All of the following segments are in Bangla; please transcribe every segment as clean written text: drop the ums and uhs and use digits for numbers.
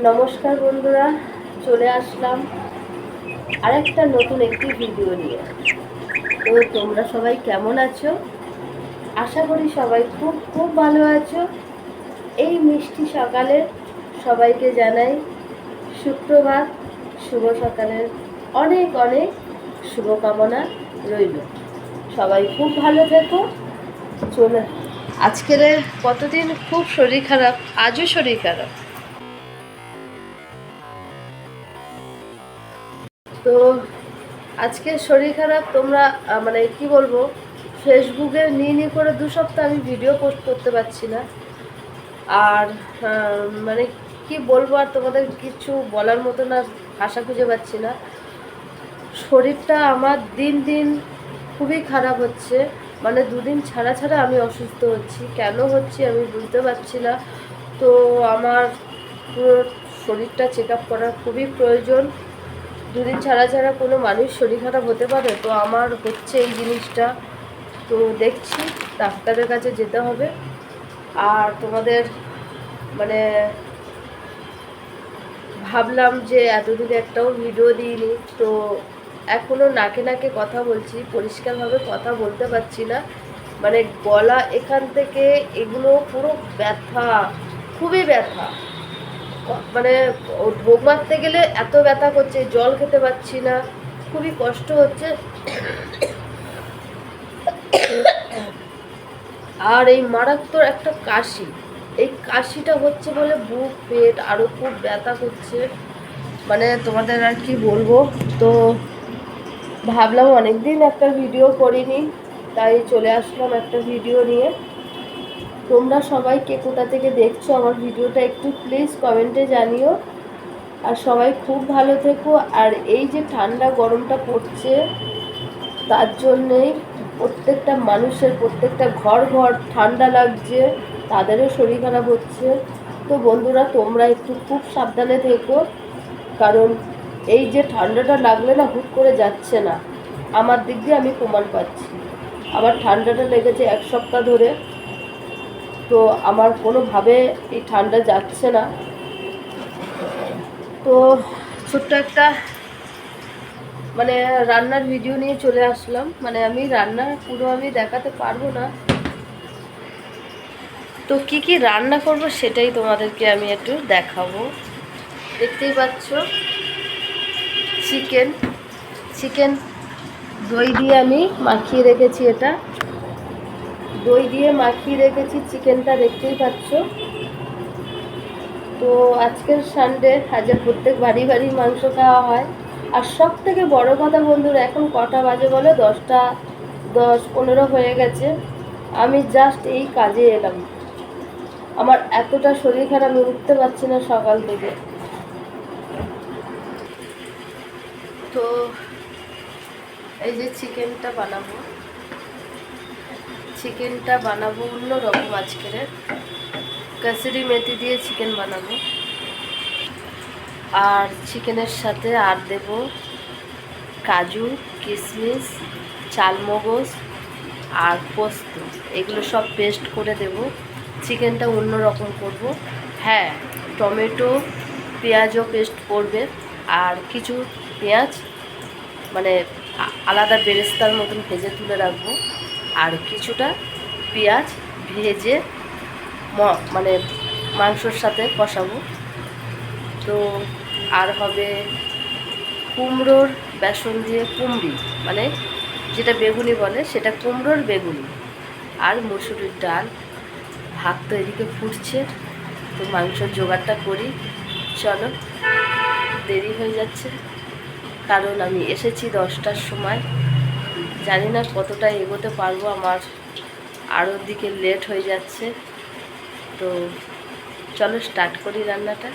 নমস্কার বন্ধুরা, চলে আসলাম আরেকটা নতুন একটি ভিডিও নিয়ে। তো তোমরা সবাই কেমন আছো? আশা করি সবাই খুব খুব ভালো আছো। এই মিষ্টি সকালে সবাইকে জানাই সুপ্রভাত, শুভ সকালের অনেক অনেক শুভকামনা রইল। সবাই খুব ভালো থেকো। চলে আজকের কতদিন খুব শরীর খারাপ, আজও শরীর খারাপ। তো আজকে শরীর খারাপ, তোমরা মানে কি বলবো, ফেসবুকে নিয়ে করে 2 সপ্তাহ আমি ভিডিও পোস্ট করতে পারছি না। আর মানে কি বলবো, আর তোমাদের কিছু বলার মতো না, ভাষা খুঁজে পাচ্ছি না। শরীরটা আমার দিন দিন খুবই খারাপ হচ্ছে, মানে 2 দিন ছাড়া ছাড়া আমি অসুস্থ হচ্ছি। কেন হচ্ছি আমি বুঝতে পারছি না। তো আমার পুরো শরীরটা চেক আপ করার খুবই প্রয়োজন। 2 দিন ছাড়া ছাড়া কোনো মানুষ শরীর খারাপ হতে পারে? তো আমার হচ্ছে এই জিনিসটা, তো দেখছি ডাক্তারের কাছে যেতে হবে। আর তোমাদের মানে ভাবলাম যে এতদিন একটাও ভিডিও দিইনি, তো এখনও নাকে নাকে কথা বলছি, পরিষ্কারভাবে কথা বলতে পারছি না। মানে গলা এখান থেকে এগুলো পুরো ব্যথা, খুবই ব্যথা। মানে ঢোক মারতে গেলে এত ব্যথা করছে, জল খেতে পারছি না, খুবই কষ্ট হচ্ছে। আর এই মারাত্মক একটা কাশি, এই কাশিটা হচ্ছে বলে বুক পেট আরও খুব ব্যথা করছে। মানে তোমাদের আর কি বলবো। তো ভাবলাম অনেকদিন একটা ভিডিও করিনি, তাই চলে আসলাম একটা ভিডিও নিয়ে। তোমরা সবাই কে কোথা থেকে দেখছো আমার ভিডিওটা একটু প্লিজ কমেন্টে জানিও। আর সবাই খুব ভালো থেকো। আর এই যে ঠান্ডা গরমটা পড়ছে, তার জন্যেই প্রত্যেকটা মানুষের, প্রত্যেকটা ঘর ঘর ঠান্ডা লাগছে, তাদেরও শরীর খারাপ হচ্ছে। তো বন্ধুরা, তোমরা একটু খুব সাবধানে থেকো, কারণ এই যে ঠান্ডাটা লাগলে না হুট করে যাচ্ছে না। আমার দিক দিয়ে আমি প্রমাণ পাচ্ছি। আবার ঠান্ডাটা লেগেছে 1 সপ্তাহ ধরে, তো আমার কোনোভাবে এই ঠান্ডা যাচ্ছে না। তো ছোট্ট একটা মানে রান্নার ভিডিও নিয়ে চলে আসলাম। মানে আমি রান্না পুরো আমি দেখাতে পারবো না, তো কি কি রান্না করব সেটাই তোমাদেরকে আমি একটু দেখাবো। দেখতেই পাচ্ছ চিকেন, চিকেন দই দিয়ে আমি মাখিয়ে রেখেছি। এটা দই দিয়ে মাখিয়ে রেখেছি চিকেনটা, দেখতেই পাচ্ছ। তো আজকের সানডে, আজ প্রত্যেক বাড়ি বাড়ি মাংস খাওয়া হয়। আর সব থেকে বড় কথা বন্ধুরা, এখন কটা বাজে বলো? 10টা 10-15 হয়ে গেছে। আমি জাস্ট এই কাজে এলাম। আমার এতটা শরীর খারাপ, আমি উঠতে পারছি না সকাল থেকে। তো এই যে চিকেনটা বানাবো, চিকেনটা বানাবো অন্যরকম আজকের। কাসুরি মেথি দিয়ে চিকেন বানাবো। আর চিকেনের সাথে আর দেব কাজু, কিশমিশ, চালমগজ আর পোস্ত, এগুলো সব পেস্ট করে দেব। চিকেনটা অন্যরকম করব। হ্যাঁ, টমেটো পেঁয়াজও পেস্ট করবে। আর কিছু পেঁয়াজ মানে আলাদা বেরেস্তার মতন ভেজে তুলে রাখবো। আর কিছুটা পেঁয়াজ ভেজে মানে মাংসর সাথে কষাবো। তো আর হবে কুমড়োর বেসন দিয়ে কুমড়ি, মানে যেটা বেগুনি বলে সেটা কুমড়োর বেগুনি। আর মসুরির ডাল। ভাত তো এদিকে ফুটছে, তো মাংসর জোগাড়টা করি। চলো, দেরি হয়ে যাচ্ছে কারণ আমি এসেছি 10টার সময়। জানি না কতটা এগোতে পারবো, আমার আরও দিকে লেট হয়ে যাচ্ছে। তো চলো স্টার্ট করি রান্নাটা।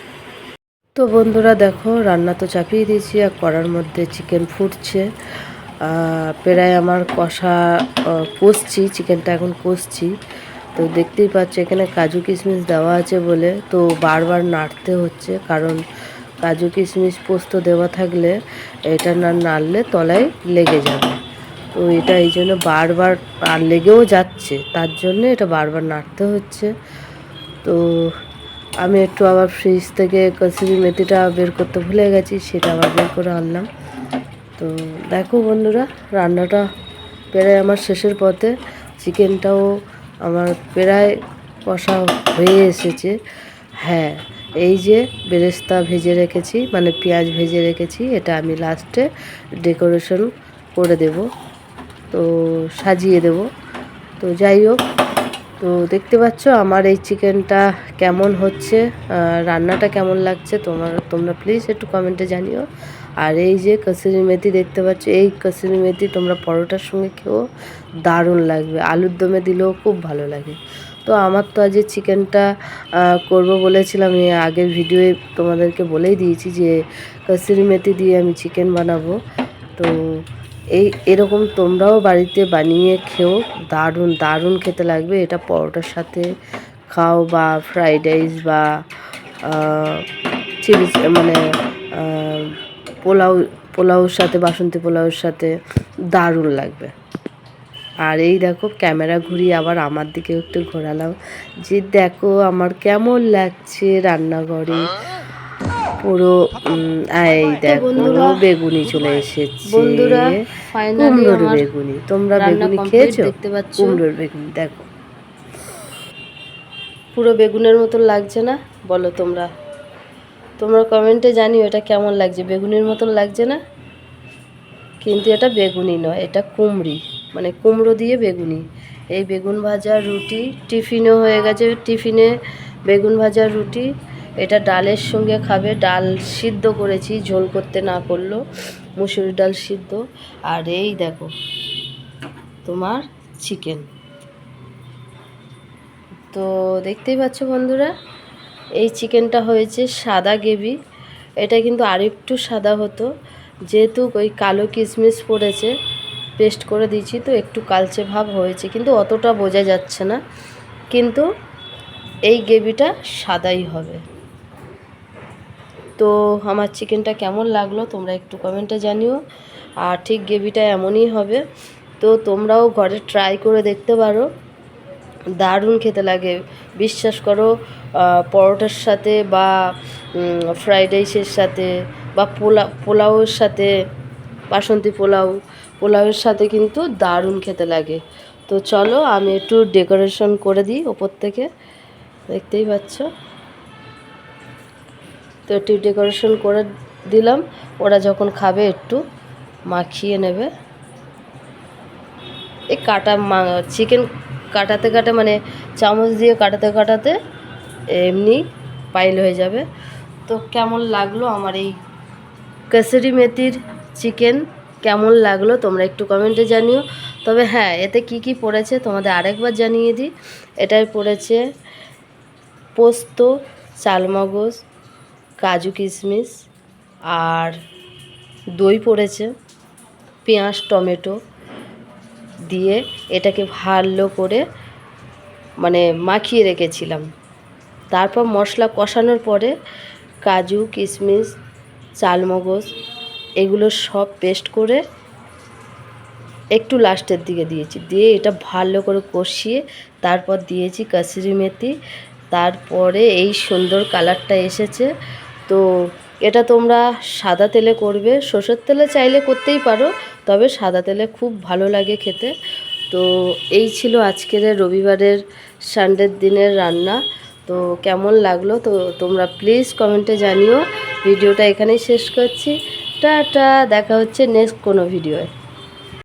তো বন্ধুরা দেখো, রান্না তো চাপিয়ে দিয়েছি, আর কড়ার মধ্যে চিকেন ফুটছে। প্রায় আমার কষা কষছি, চিকেনটা এখন কষছি। তো দেখতেই পাচ্ছ এখানে কাজু কিশমিশ দেওয়া আছে বলে তো বারবার নাড়তে হচ্ছে, কারণ কাজু কিশমিশ পোস্ত দেওয়া থাকলে এটা না নাড়লে তলায় লেগে যাবে। তো এটা এই জন্য বারবার, আর লেগেও যাচ্ছে, তার জন্য এটা বারবার নাড়তে হচ্ছে। তো আমি একটু আবার ফ্রিজ থেকে কসুরি মেথিটা বের করতে ভুলে গেছি, সেটা আবার বের করে আনলাম। তো দেখো বন্ধুরা, রান্নাটা প্রায় আমার শেষের পথে। চিকেনটাও আমার প্রায় কষা হয়ে এসেছে। হ্যাঁ, এই যে বেরেস্তা ভেজে রেখেছি, মানে পেঁয়াজ ভেজে রেখেছি, এটা আমি লাস্টে ডেকোরেশন করে দেব, তো সাজিয়ে দেব। তো যাই হোক, তো দেখতে পাচ্ছ আমার এই চিকেনটা কেমন হচ্ছে, রান্নাটা কেমন লাগছে তোমরা প্লিজ একটু কমেন্টে জানিও। আর এই যে কসুরি মেথি দেখতে পাচ্ছ, এই কসুরি মেথি তোমরা পরোটার সঙ্গে খেয়েও দারুণ লাগবে, আলুর দমে দিলেও খুব ভালো লাগে। তো আমার তো আজ চিকেনটা করব বলেছিলাম, আগের ভিডিওয়ে তোমাদেরকে বলেই দিয়েছি যে কসুরি মেথি দিয়ে আমি চিকেন বানাবো। তো এরকম তোমরাও বাড়িতে বানিয়ে খেও, দারুণ দারুণ খেতে লাগবে। এটা পরোটার সাথে খাও বা ফ্রাইড রাইস বা চিলি, মানে পোলাওর সাথে, বাসন্তী পোলাওর সাথে দারুণ লাগবে। আর এই দেখো, ক্যামেরা ঘুরিয়ে আবার আমার দিকে একটু ঘোরালাম যে দেখো আমার কেমন লাগছে রান্নাঘরে। পুরো এই দেখো বেগুনি চলে এসেছে, বন্ধুরা ফাইনালি কুমড়োর বেগুনি। তোমরা বেগুনি খেয়েছো? দেখতে পাচ্ছ, কুমড়োর বেগুনি দেখো, পুরো বেগুনের মতো লাগছে না? বলো তোমরা কমেন্টে জানিও এটা কেমন লাগছে, বেগুনের মতন লাগছে না? কিন্তু এটা বেগুনি নয়, এটা কুমড়ি, মানে কুমড়ো দিয়ে বেগুনি। এই বেগুন ভাজা রুটি টিফিনও হয়ে গেছে, টিফিনে বেগুন ভাজা রুটি। এটা ডালের সঙ্গে খাবে, ডাল সিদ্ধ করেছি, ঝোল করতে না করলো, মুসুরি ডাল সিদ্ধ। আর এই দেখো তোমার চিকেন। তো দেখতেই পাচ্ছ বন্ধুরা, এই চিকেনটা হয়েছে সাদা গ্রেভি। এটা কিন্তু আরেকটু সাদা হতো, যেহেতু ওই কালো কিশমিশ পড়েছে, পেস্ট করে দিয়েছি, তো একটু কালচে ভাব হয়েছে, কিন্তু অতটা বোঝা যাচ্ছে না। কিন্তু এই গ্রেভিটা সাদাই হবে। তো আমার চিকেনটা কেমন লাগলো তোমরা একটু কমেন্টে জানিও। আর ঠিক গ্রেভিটা এমনই হবে, তো তোমরাও ঘরে ট্রাই করে দেখতে পারো, দারুণ খেতে লাগে, বিশ্বাস করো। পরোটার সাথে বা ফ্রাইড রাইসের সাথে বা পোলাওয়ের সাথে, বাসন্তী পোলাওয়ের সাথে কিন্তু দারুণ খেতে লাগে। তো চলো আমি একটু ডেকোরেশন করে দিই ওপর থেকে, দেখতেই পাচ্ছ। তো একটু ডেকোরেশন করে দিলাম, ওরা যখন খাবে একটু মাখিয়ে নেবে। এই চিকেন কাটাতে মানে চামচ দিয়ে কাটাতে এমনি পাইল হয়ে যাবে। তো কেমন লাগলো আমার এই কসুরি মেথির চিকেন, কেমন লাগলো তোমরা একটু কমেন্টে জানিও। তবে হ্যাঁ, এতে কি পড়েছে তোমাদের আরেকবার জানিয়ে দিই। এটাই পড়েছে পোস্ত, চালমগজ, কাজু কিশমিশ, আর দই পড়েছে, পেঁয়াজ টমেটো দিয়ে এটাকে ভালো করে মানে মাখিয়ে রেখেছিলাম। তারপর মশলা কষানোর পরে কাজু কিশমিশ চালমগজ এগুলো সব পেস্ট করে একটু লাস্টের দিকে দিয়েছি, দিয়ে এটা ভালো করে কষিয়ে তারপর দিয়েছি কসুরি মেথি। তারপরে এই সুন্দর কালারটা এসেছে। তো এটা তোমরা সাদা তেলে করবে, সরষের তেলে চাইলে করতেই পারো, তবে সাদা তেলে খুব ভালো লাগে খেতে। তো এই ছিল আজকের রবিবারের সানডের দিনের রান্না। তো কেমন লাগলো তো তোমরা প্লিজ কমেন্টে জানিও। ভিডিওটা এখানেই শেষ করছি, টাটা, দেখা হচ্ছে নেক্সট কোনো ভিডিওয়।